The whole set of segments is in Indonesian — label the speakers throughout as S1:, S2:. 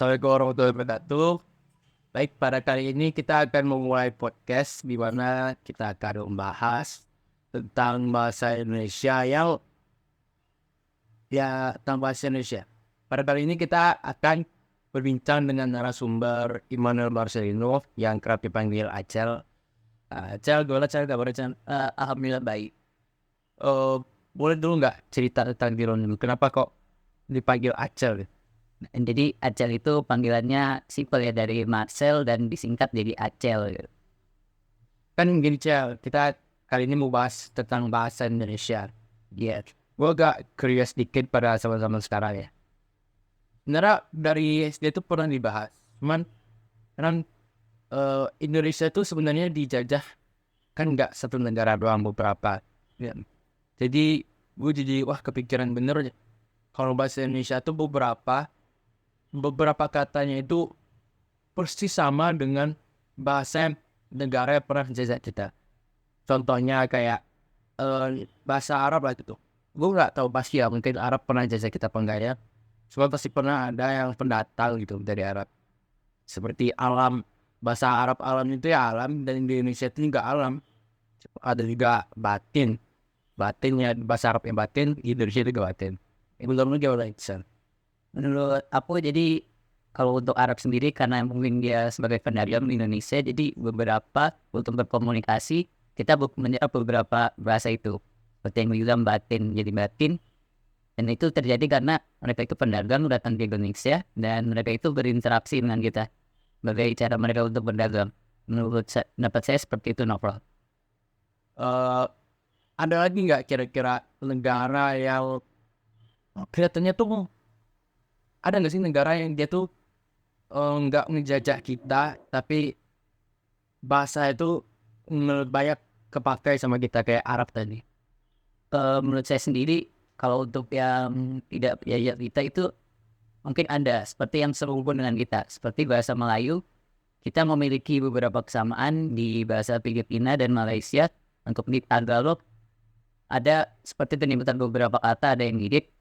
S1: Assalamualaikum warahmatullahi wabarakatuh. Baik, pada kali ini kita akan memulai podcast di mana kita akan membahas tentang bahasa Indonesia tentang bahasa Indonesia. Pada kali ini kita akan berbincang dengan narasumber Immanuel Marcelino yang kerap dipanggil Acel. Acel, gimana Acel? Kabarnya Acel?
S2: Alhamdulillah baik.
S1: Eh, Boleh dulu nggak cerita tentang diri lu? Kenapa kok dipanggil Acel?
S2: Jadi Acel itu panggilannya simpel ya, dari Marcel dan disingkat jadi Acel gitu.
S1: Kan gini Cel, kita kali ini mau bahas tentang bahasa Indonesia.
S2: Iya.
S1: Gue agak curious dikit pada zaman-zaman sekarang ya. Sebenarnya dari SD itu pernah dibahas. Cuman kan Indonesia itu sebenarnya dijajah kan nggak satu negara doang, beberapa. Ya. Jadi gue jadi wah kepikiran bener aja. Kalau bahasa Indonesia itu beberapa katanya itu persis sama dengan bahasa negara yang pernah menjajah kita. Contohnya kayak bahasa Arab lah gitu. Gue nggak tahu pasti ya, mungkin Arab pernah jajah kita apa enggak ya. Cuma pasti pernah ada yang pendatang gitu dari Arab. Seperti alam, bahasa Arab alam itu ya alam, dan di Indonesia itu juga alam. Ada juga batin. Batin ya, bahasa Arab yang batin, di Indonesia juga batin. Menurut lu gimana, Iksan?
S2: Menurut aku jadi kalau untuk Arab sendiri karena mungkin dia sebagai pedagang di Indonesia, jadi beberapa untuk berkomunikasi kita menyerap beberapa bahasa itu. Seperti yang bilang batin jadi batin, dan itu terjadi karena mereka itu pedagang datang ke Indonesia dan mereka itu berinteraksi dengan kita. Sebagai cara mereka untuk berdagang. Menurut pendapat saya seperti itu, Novel.
S1: Eh, ada lagi nggak kira-kira negara yang kelihatannya tuh ada nggak sih negara yang dia tuh nggak ngejajah kita, tapi bahasa itu banyak kepakai sama kita kayak Arab tadi.
S2: Menurut saya sendiri kalau untuk yang tidak biaya kita itu mungkin ada seperti yang serumpun dengan kita, seperti bahasa Melayu. Kita memiliki beberapa kesamaan di bahasa Filipina dan Malaysia. Untuk di Tagalog ada seperti penyebutan beberapa kata, ada yang mirip.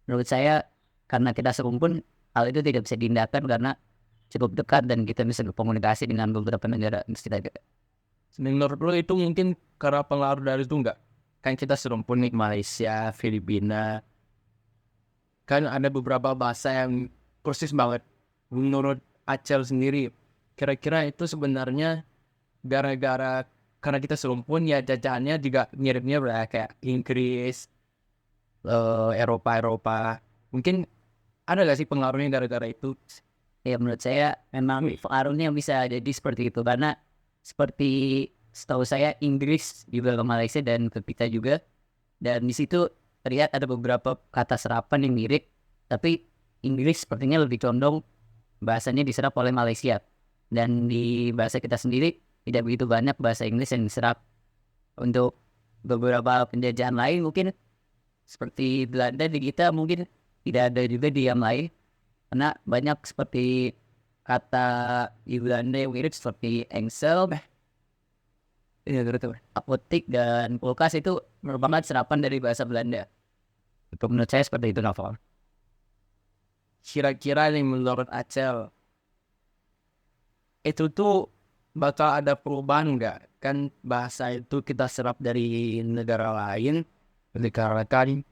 S2: Menurut saya karena kita serumpun, hal itu tidak bisa dihindarkan karena cukup dekat dan kita bisa berkomunikasi dengan beberapa negara setidaknya.
S1: Menurut lo itu mungkin karena pengaruh dari itu nggak? Kan kita serumpun nih, Malaysia, Filipina. Kan ada beberapa bahasa yang persis banget. Menurut Acel sendiri, kira-kira itu sebenarnya gara-gara karena kita serumpun ya jajahannya juga mirip-mirip lah kayak Inggris, Eropa. Mungkin ada gak sih pengaruhnya gara-gara itu?
S2: Ya menurut saya memang pengaruhnya bisa jadi seperti itu karena seperti setahu saya Inggris juga ke Malaysia dan ke kita juga, dan di situ terlihat ada beberapa kata serapan yang mirip, tapi Inggris sepertinya lebih condong bahasanya diserap oleh Malaysia, dan di bahasa kita sendiri tidak begitu banyak bahasa Inggris yang diserap. Untuk beberapa penjajahan lain mungkin seperti Belanda di kita mungkin tidak ada juga di yang lain, karena banyak seperti kata di Belanda yang mirip seperti engsel,
S1: Iya, betul.
S2: apotik, dan kulkas itu merupakan serapan dari bahasa Belanda. Itu menurut saya seperti itu, Novel.
S1: Kira-kira nih menurut Acel, itu tuh bakal ada perubahan nggak? Kan bahasa itu kita serap dari negara lain, dikarenakan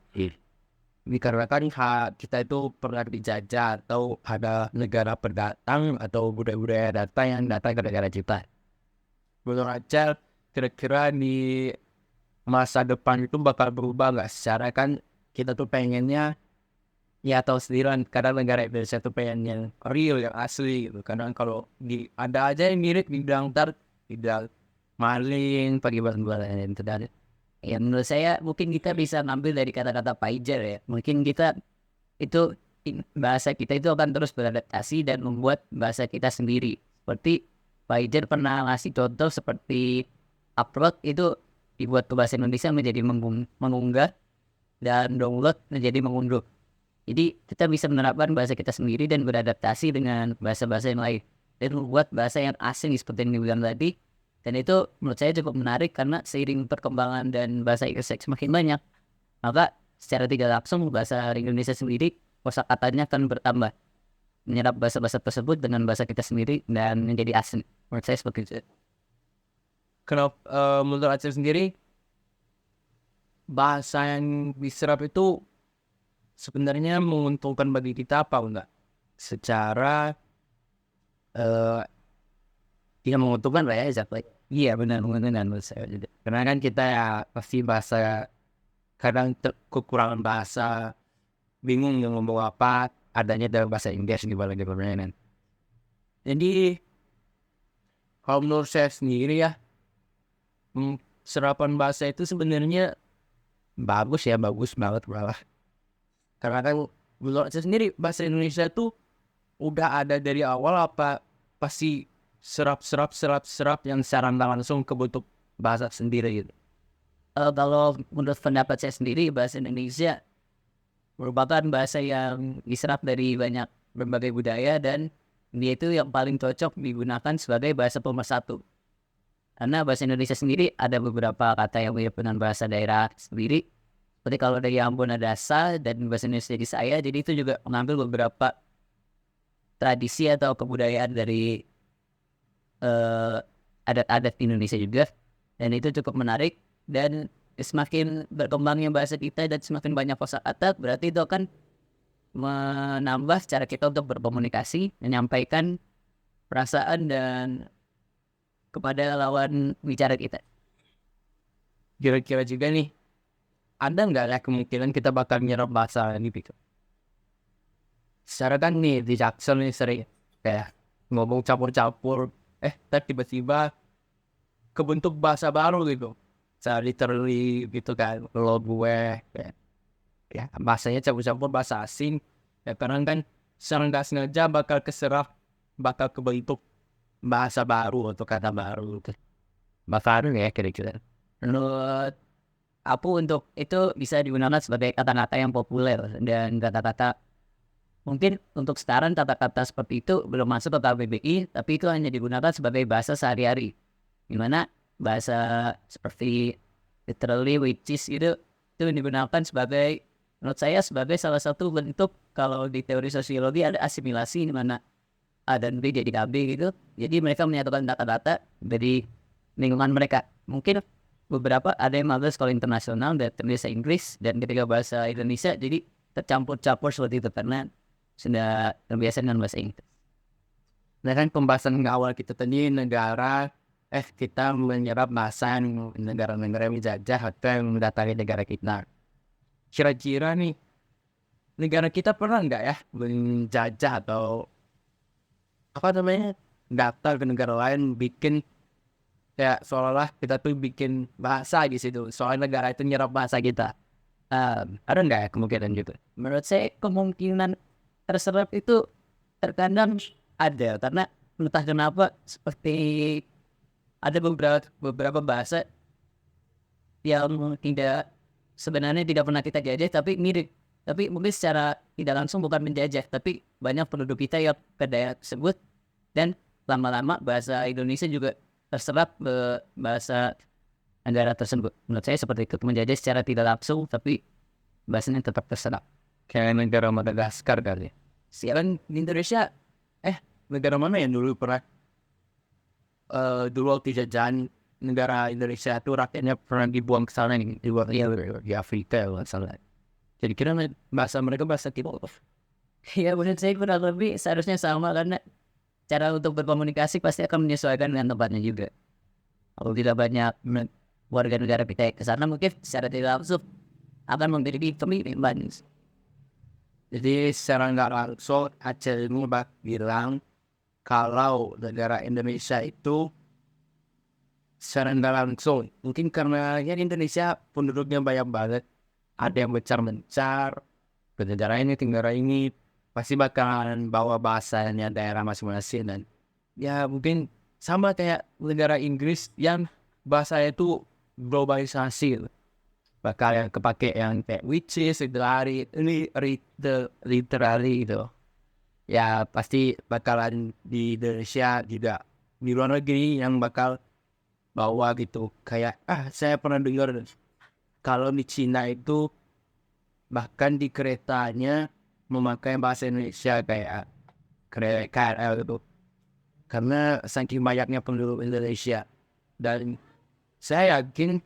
S1: kita itu pernah dijajah atau ada negara pendatang atau budaya-budaya datang yang datang ke negara kita. Menurut Acel, kira-kira di masa depan itu bakal berubah nggak? Secara kan kita tuh pengennya ya tahu sendiri kan, kadang negara Indonesia tuh pengen yang real, yang asli gitu. Kadang kalau ada aja yang mirip dibilang tidak maling pagi bareng itu dan
S2: Ya menurut saya mungkin kita bisa ngambil dari kata-kata Paijar ya. Mungkin kita itu bahasa kita itu akan terus beradaptasi dan membuat bahasa kita sendiri. Seperti Paijar pernah ngasih contoh seperti upload itu dibuat ke bahasa Indonesia menjadi mengunggah, dan download menjadi mengunduh. Jadi kita bisa menerapkan bahasa kita sendiri dan beradaptasi dengan bahasa-bahasa yang lain dan membuat bahasa yang asing seperti yang dibilang tadi. Dan itu menurut saya cukup menarik karena seiring perkembangan dan bahasa Inggris semakin banyak, maka secara tidak langsung bahasa Indonesia sendiri kosakatanya akan bertambah. menyerap bahasa-bahasa tersebut dengan bahasa kita sendiri dan menjadi asing. Menurut saya seperti itu.
S1: Kenapa menurut Aceh sendiri bahasa yang diserap itu sebenarnya menguntungkan bagi kita apa enggak? Secara eh tidak menguntungkan lah ya, Zak.
S2: Iya benar mengenai menurut saya juga.
S1: Karena kan kita ya pasti bahasa kadang kekurangan bahasa, bingung yang ngomong apa, adanya dalam bahasa Inggris gimana kan. Jadi kalau menurut saya sendiri ya, serapan bahasa itu sebenarnya bagus ya, bagus banget malah. Karena kan menurut saya sendiri bahasa Indonesia itu udah ada dari awal apa pasti serap yang secara nggak langsung ke bentuk bahasa sendiri gitu.
S2: Kalau menurut pendapat saya sendiri bahasa Indonesia merupakan bahasa yang diserap dari banyak berbagai budaya dan dia itu yang paling cocok digunakan sebagai bahasa pemersatu. Karena bahasa Indonesia sendiri ada beberapa kata yang mirip dengan bahasa daerah sendiri. Seperti kalau dari Ambon ada sa dan bahasa Indonesia jadi saya, jadi itu juga mengambil beberapa tradisi atau kebudayaan dari adat-adat Indonesia juga. Dan itu cukup menarik dan semakin berkembangnya bahasa kita dan semakin banyak kosakata, berarti itu akan menambah cara kita untuk berkomunikasi, menyampaikan perasaan dan kepada lawan bicara kita.
S1: Kira-kira juga nih, ada nggak ya kemungkinan kita bakal nyerap bahasa ini gitu? Secara kan nih di Jackson nih sering kayak ngomong campur-campur, tiba-tiba kebentuk bahasa baru gitu. Saya literally gitu kan, lo gue kayak ya bahasanya campur-campur bahasa asing. Ya karena kan secara nggak sengaja bakal keserap, bakal kebentuk bahasa baru atau kata baru gitu. Bahasa baru ya kira-kira.
S2: Menurut aku untuk itu bisa digunakan sebagai kata-kata yang populer dan kata-kata mungkin untuk sekarang kata-kata seperti itu belum masuk ke KBBI, tapi itu hanya digunakan sebagai bahasa sehari-hari. Dimana bahasa seperti literally, which is itu digunakan sebagai, menurut saya sebagai salah satu bentuk kalau di teori sosiologi ada asimilasi di mana A dan B jadi KB gitu. Jadi mereka menyatukan kata-kata dari lingkungan mereka. Mungkin beberapa ada yang magang sekolah internasional dan terbiasa Inggris dan ketika bahasa Indonesia jadi tercampur-campur seperti itu karena sudah terbiasa dengan bahasa Inggris.
S1: Nah kan pembahasan awal kita tadi negara, kita menyerap bahasa negara-negara yang menjajah atau yang mendatangi negara kita. Kira-kira nih, negara kita pernah nggak ya menjajah atau apa namanya daftar ke negara lain bikin kayak seolah-olah kita tuh bikin bahasa di situ, soalnya negara itu nyerap bahasa kita. Ada nggak ya kemungkinan gitu?
S2: Menurut saya kemungkinan terserap itu terkadang ada karena entah kenapa seperti ada beberapa bahasa yang sebenarnya tidak pernah kita jajah tapi mirip, tapi mungkin secara tidak langsung bukan menjajah tapi banyak penduduk kita yang ke daerah tersebut dan lama-lama bahasa Indonesia juga terserap bahasa negara tersebut. Menurut saya seperti itu, menjajah secara tidak langsung tapi bahasanya tetap terserap.
S1: Kayak negara Madagaskar kali. Sekarang di Indonesia, negara mana yang dulu pernah dulu waktu jajahan negara Indonesia itu rakyatnya pernah dibuang ke sana nih, di Afrika kalau nggak salah. Jadi kira bahasa mereka bahasa kita.
S2: Ya menurut saya kurang lebih seharusnya sama karena cara untuk berkomunikasi pasti akan menyesuaikan dengan tempatnya juga. Kalau tidak banyak warga negara kita ke sana mungkin secara tidak langsung akan menjadi pemimpin.
S1: Jadi secara nggak langsung Aceh ini bilang kalau negara Indonesia itu secara nggak langsung mungkin karena ya Indonesia penduduknya banyak banget, ada yang mencar-mencar ke negara ini pasti bakalan bawa bahasanya daerah masing-masing dan ya mungkin sama kayak negara Inggris yang bahasanya itu globalisasi, bakal yang kepake yang kayak which is literally itu ya pasti bakalan di Indonesia juga di luar negeri yang bakal bawa gitu kayak saya pernah dengar kalau di Cina itu bahkan di keretanya memakai bahasa Indonesia kayak KRL itu, karena saking banyaknya penduduk Indonesia. Dan saya yakin,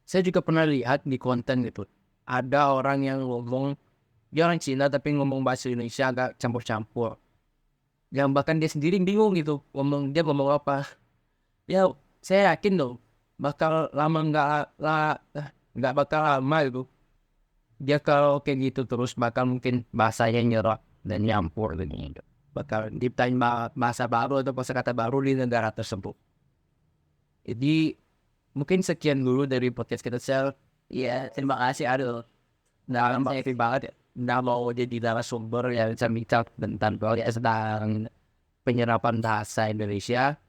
S1: saya juga pernah lihat di konten gitu, ada orang yang ngomong, dia orang Cina tapi ngomong bahasa Indonesia agak campur-campur, yang bahkan dia sendiri bingung gitu dia ngomong apa. Ya saya yakin dong bakal lama nggak bakal lama gitu, dia kalau kayak gitu terus bakal mungkin bahasanya nyerap dan nyampur gitu, bakal diptain bahasa baru atau kosakata baru di negara tersebut. Jadi mungkin sekian dulu dari podcast kita, Sel.
S2: Iya, terima kasih Adul.
S1: Nah, makasih banget ya. Nah, mau jadi narasumber yang bisa bicara tentang penyerapan bahasa Indonesia.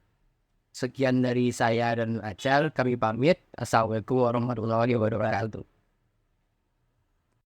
S1: Sekian dari saya dan Acel, kami pamit. Assalamualaikum warahmatullahi wabarakatuh.